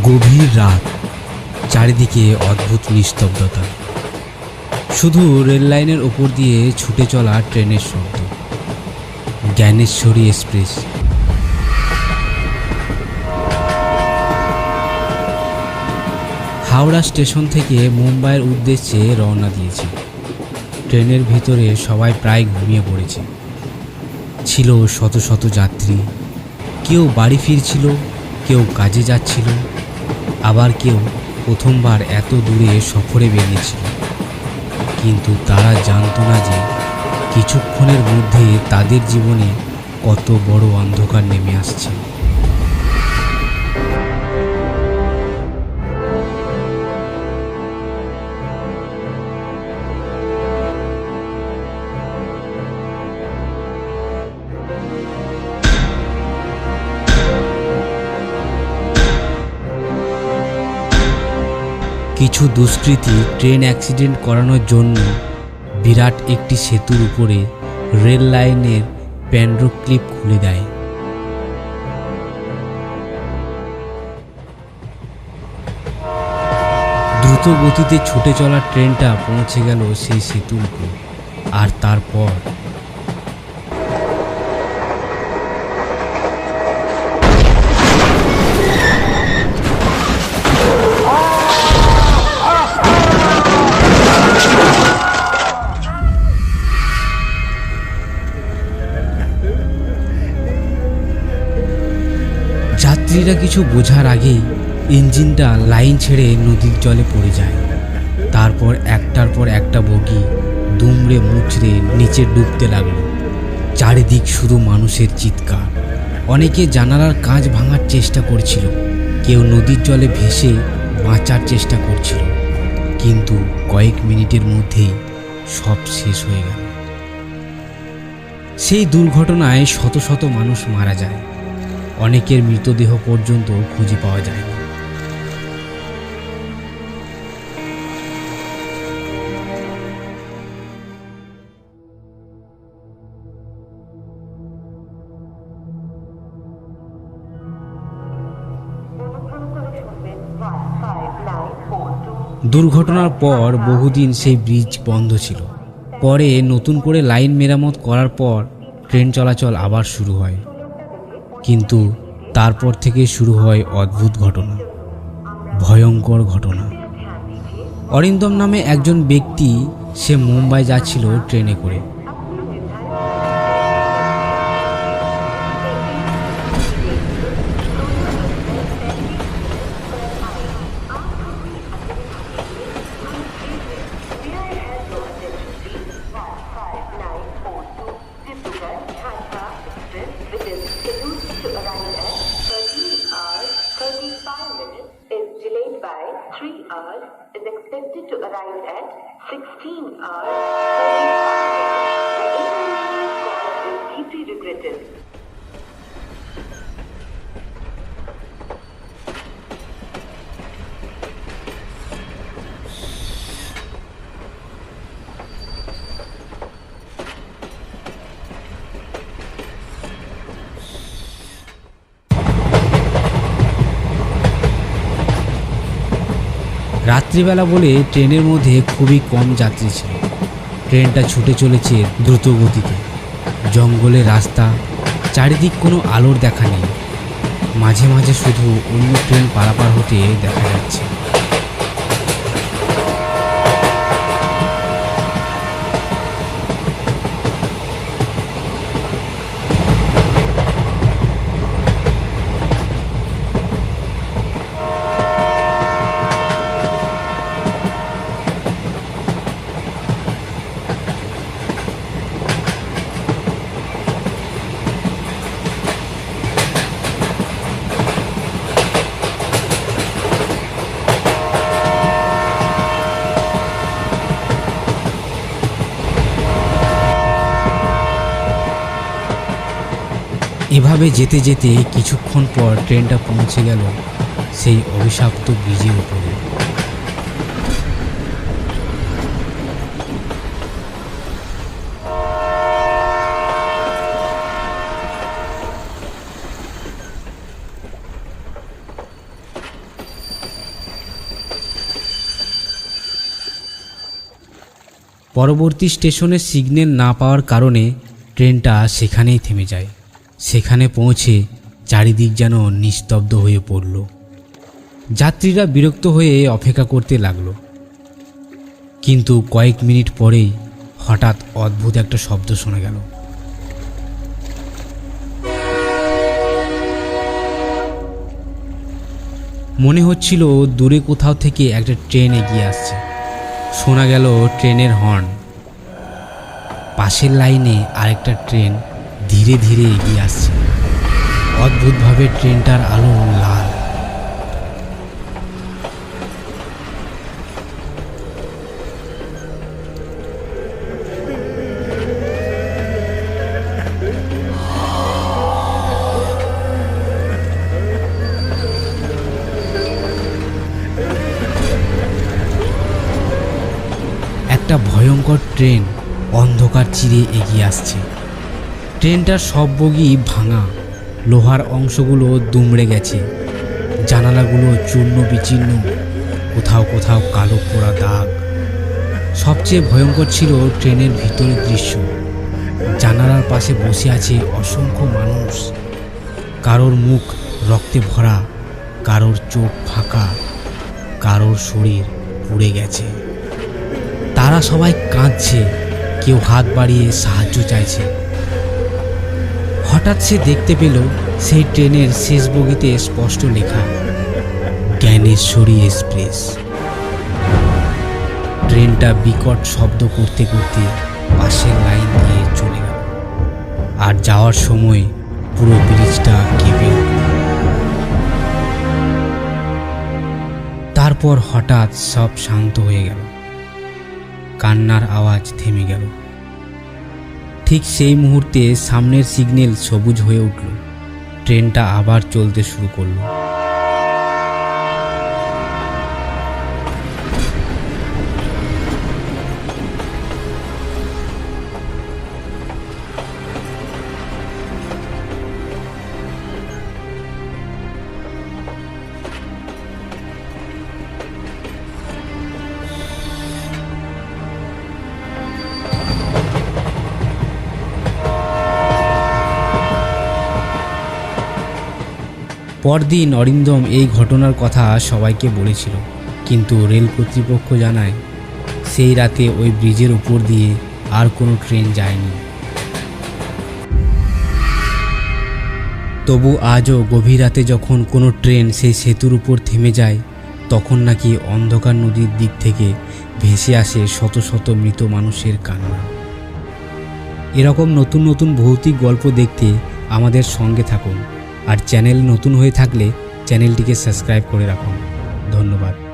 গভীর রাত, চারিদিকে অদ্ভুত নিস্তব্ধতা, শুধু রেল লাইনের ওপর দিয়ে ছুটে চলা ট্রেনের শব্দ। জ্ঞানেশ্বরী এক্সপ্রেস। হাওড়া স্টেশন থেকে মুম্বাইয়ের উদ্দেশ্যে রওনা দিয়েছে। ট্রেনের ভিতরে সবাই প্রায় ঘুমিয়ে পড়েছে। ছিল শত শত যাত্রী, কেউ বাড়ি ফিরছিল, কেউ কাজে যাচ্ছিল, আবার কেউ প্রথমবার এত দূরে সফরে বেরিয়েছিল। কিন্তু তারা জানতো না যে কিছুক্ষণের মধ্যে তাদের জীবনে কত বড় অন্ধকার নেমে আসছে। কিছু দুষ্কৃতী ট্রেন অ্যাক্সিডেন্ট করানোর জন্য বিরাট একটি সেতুর উপরে রেল লাইনের প্যান্ড্রো ক্লিপ খুলে দেয়। দ্রুত গতিতে ছুটে চলা ট্রেনটা পৌঁছে গেল সেই সেতুর উপর, আর তারপর যাত্রীরা কিছু বোঝার আগেই ইঞ্জিনটা লাইন ছেড়ে নদীর জলে পড়ে যায়। তারপর একটার পর একটা বগি দুমড়ে মুচড়ে নিচে ডুবতে লাগলো। চারিদিক শুধু মানুষের চিৎকার। অনেকে জানালার কাঁচ ভাঙার চেষ্টা করছিল, কেউ নদীর জলে ভেসে বাঁচার চেষ্টা করছিল। কিন্তু কয়েক মিনিটের মধ্যেই সব শেষ হয়ে গেল। সেই দুর্ঘটনায় শত শত মানুষ মারা যায়। অনেকের মৃতদেহ পর্যন্ত খুঁজে পাওয়া যায় না। দুর্ঘটনার পর বহুদিন সেই ব্রিজ বন্ধ ছিল। পরে নতুন করে লাইন মেরামত করার পর ট্রেন চলাচল আবার শুরু হয়। কিন্তু তারপর থেকে শুরু হয় অদ্ভুত ঘটনা, ভয়ঙ্কর ঘটনা। অরিন্দম নামে একজন ব্যক্তি, সে মুম্বাই যাচ্ছিল ট্রেনে করে। Is expected to arrive at 16 hours 35 minutes. The inconvenience caused is deeply regretted. রাত্রিবেলা বলে ট্রেনের মধ্যে খুবই কম যাত্রী ছিল। ট্রেনটা ছুটে চলেছে দ্রুত গতিতে। জঙ্গলের রাস্তা, চারিদিক কোনো আলোর দেখা নেই। মাঝে মাঝে শুধু অন্য ট্রেন পারাপার হতে দেখা যাচ্ছে। এভাবে যেতে যেতে কিছুক্ষণ পর ট্রেনটা পৌঁছে গেল সেই অভিশপ্ত ব্রিজের উপরে। পরবর্তী স্টেশনে সিগন্যাল না পাওয়ার কারণে ট্রেনটা সেখানেই থেমে যায়। সেখানে পৌঁছে চারিদিক যেন নিস্তব্ধ হয়ে পড়ল। যাত্রীরা বিরক্ত হয়ে অপেক্ষা করতে লাগলো। কিন্তু কয়েক মিনিট পরেই হঠাৎ অদ্ভুত একটা শব্দ শোনা গেল। মনে হচ্ছিল দূরে কোথাও থেকে একটা ট্রেন এগিয়ে আসছে। শোনা গেল ট্রেনের হর্ন। পাশের লাইনে আরেকটা ট্রেন ধীরে ধীরে এগিয়ে আসছে। অদ্ভুতভাবে ট্রেনটার আলো লাল। একটা ভয়ঙ্কর ট্রেন অন্ধকার চিরে এগিয়ে আসছে। ট্রেনটার সব বগি ভাঙা, লোহার অংশগুলো দুমড়ে গেছে, জানালাগুলো চূর্ণ বিচীর্ণ, কোথাও কোথাও কালো পোড়া দাগ। সবচেয়ে ভয়ঙ্কর ছিল ট্রেনের ভিতরের দৃশ্য। জানালার পাশে বসে আছে অসংখ্য মানুষ। কারোর মুখ রক্তে ভরা, কারোর চোখ ফাঁকা, কারোর শরীর পুড়ে গেছে। তারা সবাই কাঁদছে, কেউ হাত বাড়িয়ে সাহায্য চাইছে। হঠাৎ সে দেখতে পেল সেই ট্রেনের শেষ বগিতে স্পষ্ট লেখা, জ্ঞানেশ্বরী এক্সপ্রেস। ট্রেনটা বিকট শব্দ করতে করতে পাশের লাইন দিয়ে চলে গেল। আর যাওয়ার সময় পুরো ব্রিজটা কেঁপে উঠল। তারপর হঠাৎ সব শান্ত হয়ে গেল। কান্নার আওয়াজ থেমে গেল। ঠিক সেই মুহূর্তে সামনের সিগন্যাল সবুজ হয়ে উঠল। ট্রেনটা আবার চলতে শুরু করলো। পরদিন অরিন্দম এই ঘটনার কথা সবাইকে বলেছিল, কিন্তু রেল কর্তৃপক্ষ জানায় সেই রাতে ওই ব্রিজের উপর দিয়ে আর কোনো ট্রেন যায়নি। তবু আজও গভীর রাতে যখন কোনো ট্রেন সেই সেতুর উপর থেমে যায়, তখন নাকি অন্ধকার নদীর দিক থেকে ভেসে আসে শত শত মৃত মানুষের কান্না। এরকম নতুন নতুন ভৌতিক গল্প দেখতে আমাদের সঙ্গে থাকুন। আর চ্যানেল নতুন হয়ে থাকলে চ্যানেলটিকে সাবস্ক্রাইব করে রাখুন। ধন্যবাদ।